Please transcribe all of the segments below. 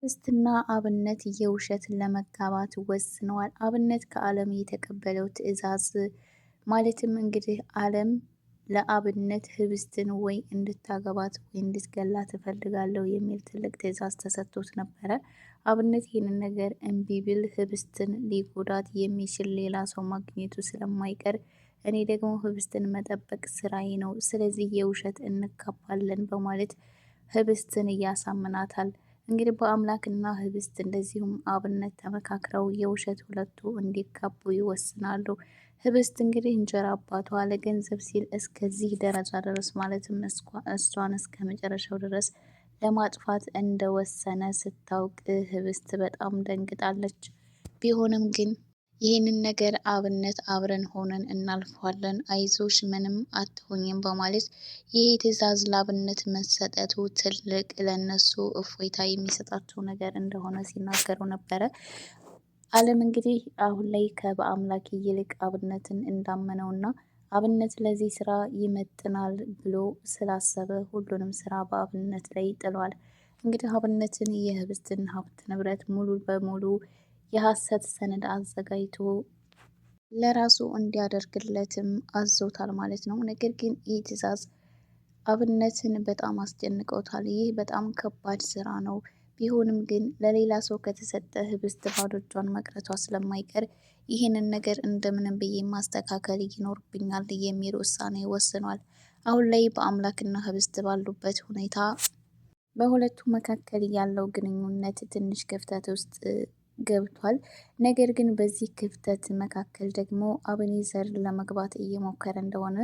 ህብስትና አብነት የውሸት ለመጋባት ወስነዋል። አብነት ከአለም የተቀበለው ትዕዛዝ ማለትም እንግዲህ አለም ለአብነት ህብስትን ወይ እንድታገባት ወይ እንድትገላት እፈልጋለሁ የሚል ትልቅ ትዕዛዝ ተሰጥቶት ነበረ። አብነት ይህንን ነገር እምቢ ቢል ህብስትን ሊጎዳት የሚችል ሌላ ሰው ማግኘቱ ስለማይቀር እኔ ደግሞ ህብስትን መጠበቅ ስራዬ ነው፣ ስለዚህ የውሸት እንጋባለን በማለት ህብስትን እያሳምናታል። እንግዲህ በአምላክና ህብስት እንደዚሁም አብነት ተመካክረው የውሸት ሁለቱ እንዲጋቡ ይወስናሉ። ህብስት እንግዲህ እንጀራ አባቷ ለገንዘብ ሲል እስከዚህ ደረጃ ድረስ ማለትም እሷን እስከ መጨረሻው ድረስ ለማጥፋት እንደወሰነ ስታውቅ ህብስት በጣም ደንግጣለች። ቢሆንም ግን ይህንን ነገር አብነት አብረን ሆነን እናልፈዋለን፣ አይዞሽ ምንም አትሆኝም በማለት ይህ ትዕዛዝ ለአብነት መሰጠቱ ትልቅ ለነሱ እፎይታ የሚሰጣቸው ነገር እንደሆነ ሲናገሩ ነበረ። አለም እንግዲህ አሁን ላይ በአምላክ ይልቅ አብነትን እንዳመነውና አብነት ለዚህ ስራ ይመጥናል ብሎ ስላሰበ ሁሉንም ስራ በአብነት ላይ ጥሏል። እንግዲህ አብነትን የህብስትን ሀብት ንብረት ሙሉ በሙሉ የሐሰት ሰነድ አዘጋጅቶ ለራሱ እንዲያደርግለትም አዞታል ማለት ነው። ነገር ግን ይህ ትዕዛዝ አብነትን በጣም አስጨንቀውታል። ይህ በጣም ከባድ ስራ ነው። ቢሆንም ግን ለሌላ ሰው ከተሰጠ ህብስት ባዶ እጇን መቅረቷ ስለማይቀር ይህንን ነገር እንደምንም ብዬ ማስተካከል ይኖርብኛል የሚል ውሳኔ ወስኗል። አሁን ላይ በአምላክና ህብስት ባሉበት ሁኔታ በሁለቱ መካከል ያለው ግንኙነት ትንሽ ክፍተት ውስጥ ገብቷል። ነገር ግን በዚህ ክፍተት መካከል ደግሞ አቤኔዘር ለመግባት እየሞከረ እንደሆነ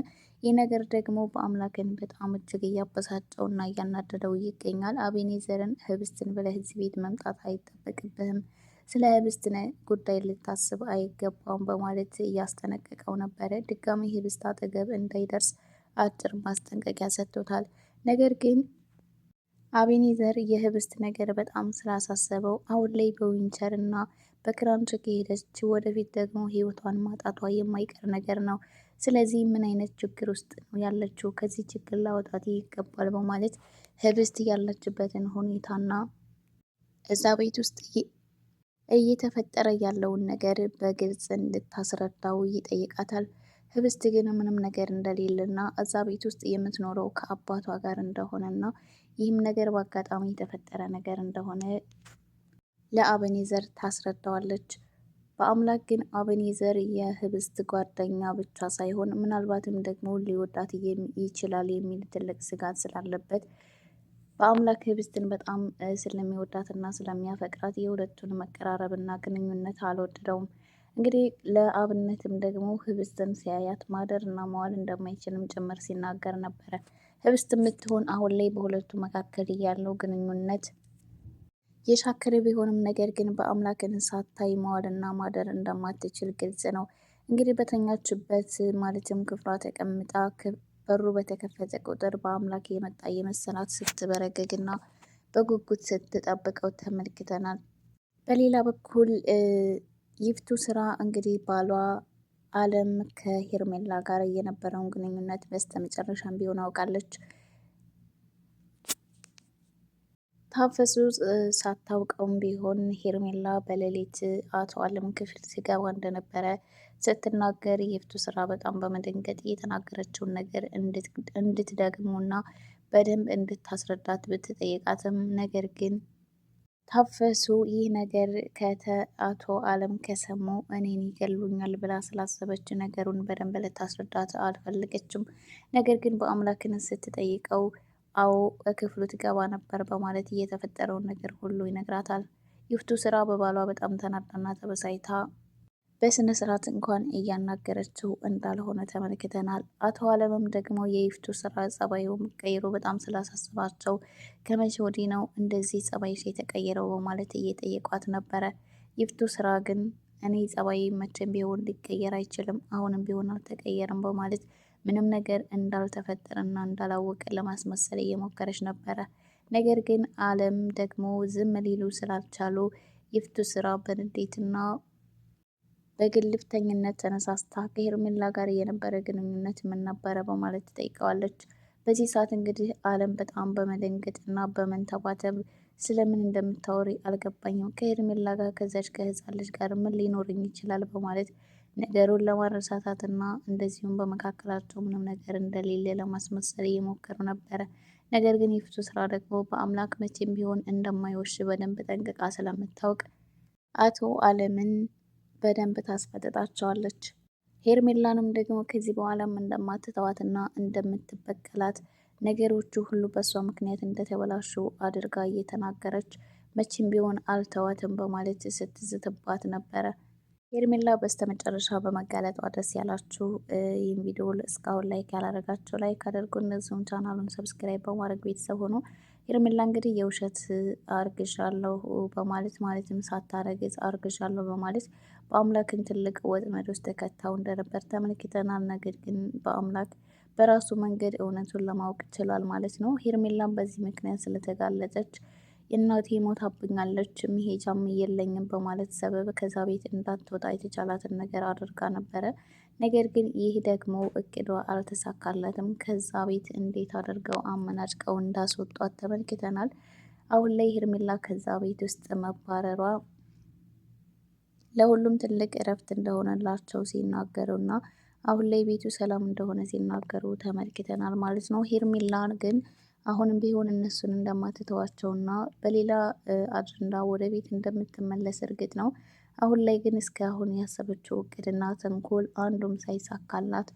ይህ ነገር ደግሞ በአምላክን በጣም እጅግ እያበሳጨውና እያናደደው ይገኛል። አቤኔዘርን ህብስትን ብለህ እዚህ ቤት መምጣት አይጠበቅብህም፣ ስለ ህብስት ጉዳይ ልታስብ አይገባም በማለት እያስጠነቀቀው ነበረ። ድጋሚ ህብስት አጠገብ እንዳይደርስ አጭር ማስጠንቀቂያ ሰጥቶታል። ነገር ግን አቤኔዘር የህብስት ነገር በጣም ስላሳሰበው አሁን ላይ በዊንቸር እና በክራንች ከሄደች ወደፊት ደግሞ ህይወቷን ማጣቷ የማይቀር ነገር ነው። ስለዚህ ምን አይነት ችግር ውስጥ ነው ያለችው? ከዚህ ችግር ላወጣት ይገባል በማለት ህብስት ያለችበትን ሁኔታና እዛ ቤት ውስጥ እየተፈጠረ ያለውን ነገር በግልጽ እንድታስረዳው ይጠይቃታል። ህብስት ግን ምንም ነገር እንደሌለና እዛ ቤት ውስጥ የምትኖረው ከአባቷ ጋር እንደሆነና ይህም ነገር በአጋጣሚ የተፈጠረ ነገር እንደሆነ ለአቤኔዘር ታስረዳዋለች። በአምላክ ግን አቤኔዘር የህብስት ጓደኛ ብቻ ሳይሆን ምናልባትም ደግሞ ሊወዳት ይችላል የሚል ትልቅ ስጋት ስላለበት በአምላክ ህብስትን በጣም ስለሚወዳትና ስለሚያፈቅራት የሁለቱን መቀራረብና ግንኙነት አልወደደውም። እንግዲህ ለአብነትም ደግሞ ህብስትን ሲያያት ማደር እና መዋል እንደማይችልም ጭምር ሲናገር ነበረ። ህብስት የምትሆን አሁን ላይ በሁለቱ መካከል ያለው ግንኙነት የሻከረ ቢሆንም ነገር ግን በአምላክን ሳታይ መዋልና ማደር እንደማትችል ግልጽ ነው። እንግዲህ በተኛችበት ማለትም ክፍሏ ተቀምጣ በሩ በተከፈተ ቁጥር በአምላክ የመጣ የመሰላት ስትበረገግና በጉጉት ስትጠብቀው ተመልክተናል። በሌላ በኩል ይፍቱ ስራ እንግዲህ ባሏ አለም ከሄርሜላ ጋር የነበረውን ግንኙነት በስተመጨረሻም ቢሆን አውቃለች። ታፈሱ ሳታውቀውም ቢሆን ሄርሜላ በሌሊት አቶ አለም ክፍል ሲገባ እንደነበረ ስትናገር ይፍቱ ስራ በጣም በመደንገጥ የተናገረችውን ነገር እንድትደግሙና በደንብ እንድታስረዳት ብትጠይቃትም ነገር ግን ታፈሱ ይህ ነገር ከአቶ አለም ከሰሙ እኔን ይገሉኛል ብላ ስላሰበች ነገሩን በደንብ ልታስረዳት አልፈለገችም። ነገር ግን በአምላክን ስትጠይቀው አዎ በክፍሉ ትገባ ነበር በማለት እየተፈጠረውን ነገር ሁሉ ይነግራታል። ይፍቱ ስራ በባሏ በጣም ተናዳና ተበሳይታ በስነ ስርዓት እንኳን እያናገረችው እንዳልሆነ ተመልክተናል። አቶ አለምም ደግሞ የይፍቱ ስራ ጸባዩ መቀየሩ በጣም ስላሳስባቸው ከመቼ ወዲህ ነው እንደዚህ ጸባይሽ የተቀየረው በማለት እየጠየቋት ነበረ። ይፍቱ ስራ ግን እኔ ጸባይ መቼም ቢሆን ሊቀየር አይችልም፣ አሁንም ቢሆን አልተቀየርም በማለት ምንም ነገር እንዳልተፈጠረና እንዳላወቀ ለማስመሰል እየሞከረች ነበረ። ነገር ግን አለም ደግሞ ዝም ሊሉ ስላልቻሉ ይፍቱ ስራ በንዴትና በግልፍተኝነት ተነሳስታ ከሄርሜላ ጋር የነበረ ግንኙነት ምን ነበረ በማለት ትጠይቀዋለች። በዚህ ሰዓት እንግዲህ አለም በጣም በመደንገጥና በመንተባተብ ስለምን እንደምታወሪ አልገባኝም። ከሄርሜላ ጋር ከዛች ከህፃን ልጅ ጋር ምን ሊኖርኝ ይችላል በማለት ነገሩን ለማረሳታትና እንደዚሁም በመካከላቸው ምንም ነገር እንደሌለ ለማስመሰል እየሞከሩ ነበረ። ነገር ግን የፍቱ ስራ ደግሞ በአምላክ መቼም ቢሆን እንደማይወሽ በደንብ ጠንቅቃ ስለምታውቅ አቶ አለምን በደንብ ታስፈጥጣቸዋለች። ሄርሜላንም ደግሞ ከዚህ በኋላም እንደማትተዋትና እንደምትበቀላት ነገሮቹ ሁሉ በእሷ ምክንያት እንደተበላሹ አድርጋ እየተናገረች መቼም ቢሆን አልተዋትም በማለት ስትዝትባት ነበረ። ሄርሜላ በስተመጨረሻ በመጋለጧ ደስ ያላችሁ ይህን ቪዲዮ እስካሁን ላይክ ያላረጋችሁ ላይክ አድርጉ። እነዚሁም ቻናሉን ሰብስክራይብ በማድረግ ቤተሰብ ሆኖ ሄርሜላ እንግዲህ የውሸት አርግዣለሁ በማለት ማለትም ሳታረግዝ አርግዣለሁ በማለት በአምላክን ትልቅ ወጥመድ ውስጥ ተከታው እንደነበር ተመልክተናል። ነገር ግን በአምላክ በራሱ መንገድ እውነቱን ለማወቅ ችሏል ማለት ነው። ሄርሜላም በዚህ ምክንያት ስለተጋለጠች እናቴ ሞታብኛለች መሄጃም የለኝም በማለት ሰበብ ከዛ ቤት እንዳትወጣ የተቻላትን ነገር አድርጋ ነበረ። ነገር ግን ይህ ደግሞ እቅዷ አልተሳካለትም። ከዛ ቤት እንዴት አድርገው አመናጭቀው እንዳስወጧት ተመልክተናል። አሁን ላይ ሄርሜላ ከዛ ቤት ውስጥ መባረሯ ለሁሉም ትልቅ እረፍት እንደሆነላቸው ሲናገሩና አሁን ላይ ቤቱ ሰላም እንደሆነ ሲናገሩ ተመልክተናል ማለት ነው። ሄርሜላን ግን አሁንም ቢሆን እነሱን እንደማትተዋቸውና በሌላ አጀንዳ ወደ ቤት እንደምትመለስ እርግጥ ነው። አሁን ላይ ግን እስካሁን ያሰበችው እቅድና ተንኮል አንዱም ሳይሳካላት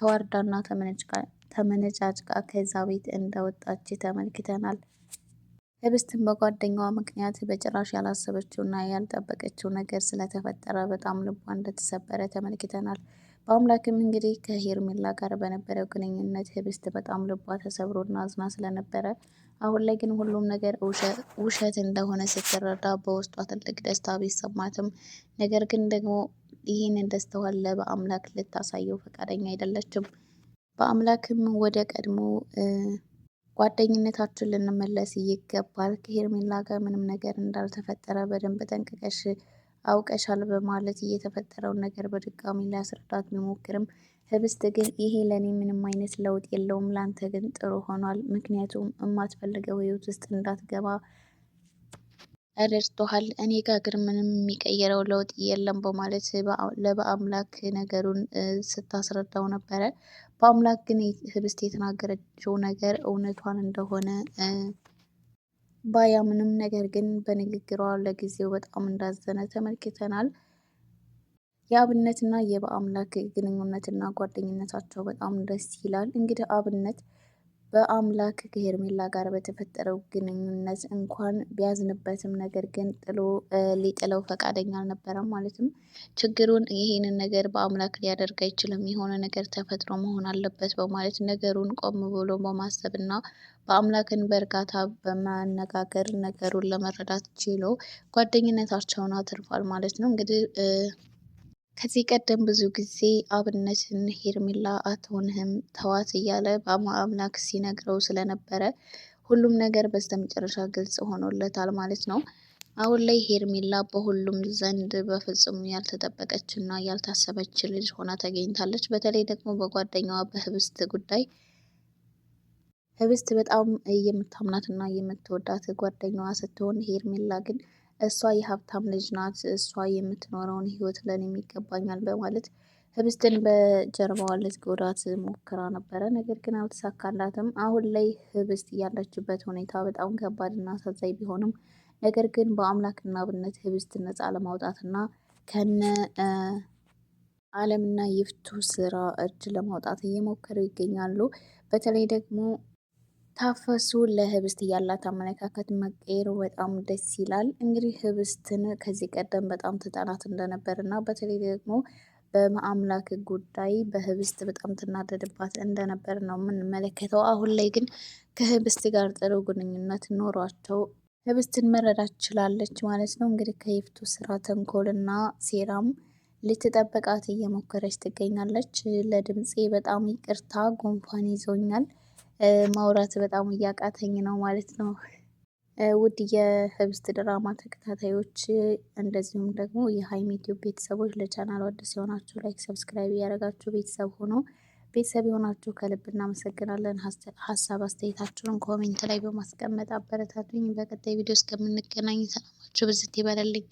ተዋርዳና ተመነጫጭቃ ከዛ ቤት እንደወጣች ተመልክተናል። ህብስትን በጓደኛዋ ምክንያት በጭራሽ ያላሰበችውና ያልጠበቀችው ነገር ስለተፈጠረ በጣም ልቧ እንደተሰበረ ተመልክተናል። በአምላክም እንግዲህ ከሄርሜላ ጋር በነበረው ግንኙነት ህብስት በጣም ልቧ ተሰብሮና አዝና ስለነበረ አሁን ላይ ግን ሁሉም ነገር ውሸት እንደሆነ ስትረዳ በውስጧ ትልቅ ደስታ ቢሰማትም ነገር ግን ደግሞ ይህንን ደስታዋን በአምላክ ልታሳየው ፈቃደኛ አይደለችም። በአምላክም ወደ ቀድሞ ጓደኝነታችን ልንመለስ ይገባል፣ ከሄርሜላ ጋር ምንም ነገር እንዳልተፈጠረ በደንብ ጠንቅቀሽ አውቀሻል በማለት እየተፈጠረውን ነገር በድጋሚ ሊያስረዳት ቢሞክርም ህብስት ግን ይሄ ለእኔ ምንም አይነት ለውጥ የለውም፣ ላንተ ግን ጥሩ ሆኗል፣ ምክንያቱም የማትፈልገው ህይወት ውስጥ እንዳትገባ ረድቶሃል፣ እኔ ጋር ግን ምንም የሚቀየረው ለውጥ የለም በማለት ለበአምላክ ነገሩን ስታስረዳው ነበረ። በአምላክ ግን ህብስት የተናገረችው ነገር እውነቷን እንደሆነ ባያምንም ነገር ግን በንግግሯ ለጊዜው በጣም እንዳዘነ ተመልክተናል። የአብነትና የበአምላክ ግንኙነትና ጓደኝነታቸው በጣም ደስ ይላል። እንግዲህ አብነት በአምላክ ከሄርሜላ ጋር በተፈጠረው ግንኙነት እንኳን ቢያዝንበትም ነገር ግን ሊጥለው ፈቃደኛ አልነበረም። ማለትም ችግሩን ይሄንን ነገር በአምላክ ሊያደርግ አይችልም፣ የሆነ ነገር ተፈጥሮ መሆን አለበት በማለት ነገሩን ቆም ብሎ በማሰብ እና በአምላክን በእርጋታ በማነጋገር ነገሩን ለመረዳት ችሎ ጓደኝነታቸውን አትርፏል ማለት ነው። እንግዲህ ከዚህ ቀደም ብዙ ጊዜ አብነትን ሄርሜላ አትሆንህም ተዋት እያለ በአምላክ ሲነግረው ስለነበረ ሁሉም ነገር በስተመጨረሻ ግልጽ ሆኖለታል ማለት ነው። አሁን ላይ ሄርሜላ በሁሉም ዘንድ በፍጹም ያልተጠበቀች እና ያልታሰበች ልጅ ሆና ተገኝታለች። በተለይ ደግሞ በጓደኛዋ በህብስት ጉዳይ ህብስት በጣም የምታምናት እና የምትወዳት ጓደኛዋ ስትሆን ሄርሜላ ግን እሷ የሀብታም ልጅ ናት፣ እሷ የምትኖረውን ህይወት ለኔ ይገባኛል በማለት ህብስትን በጀርባዋ ልትጎዳት ሞክራ ነበረ። ነገር ግን አልተሳካላትም። አሁን ላይ ህብስት ያለችበት ሁኔታ በጣም ከባድ እና አሳዛኝ ቢሆንም ነገር ግን በአምላክና አብነት ህብስት ነፃ ለማውጣትና ከነ አለምና ይፍቱ ስራ እጅ ለማውጣት እየሞከሩ ይገኛሉ። በተለይ ደግሞ ታፈሱ ለህብስት ያላት አመለካከት መቀየሩ በጣም ደስ ይላል። እንግዲህ ህብስትን ከዚህ ቀደም በጣም ትጠላት እንደነበር እና በተለይ ደግሞ በአምላክ ጉዳይ በህብስት በጣም ትናደድባት እንደነበር ነው የምንመለከተው። አሁን ላይ ግን ከህብስት ጋር ጥሩ ግንኙነት ኖሯቸው ህብስትን መረዳት ችላለች ማለት ነው። እንግዲህ ከይፍቱ ስራ ተንኮልና ሴራም ልትጠበቃት እየሞከረች ትገኛለች። ለድምፄ በጣም ይቅርታ፣ ጉንፋን ይዞኛል፣ ማውራት በጣም እያቃተኝ ነው ማለት ነው። ውድ የህብስት ድራማ ተከታታዮች እንደዚሁም ደግሞ የሀይሚ ቲዩብ ቤተሰቦች ለቻናሉ አዲስ የሆናችሁ ላይክ፣ ሰብስክራይብ እያደረጋችሁ ቤተሰብ ሆኖ ቤተሰብ የሆናችሁ ከልብ እናመሰግናለን። ሀሳብ አስተያየታችሁን ኮሜንት ላይ በማስቀመጥ አበረታቱኝ። በቀጣይ ቪዲዮ እስከምንገናኝ ሰላማችሁ ብዝት ይበለልኝ።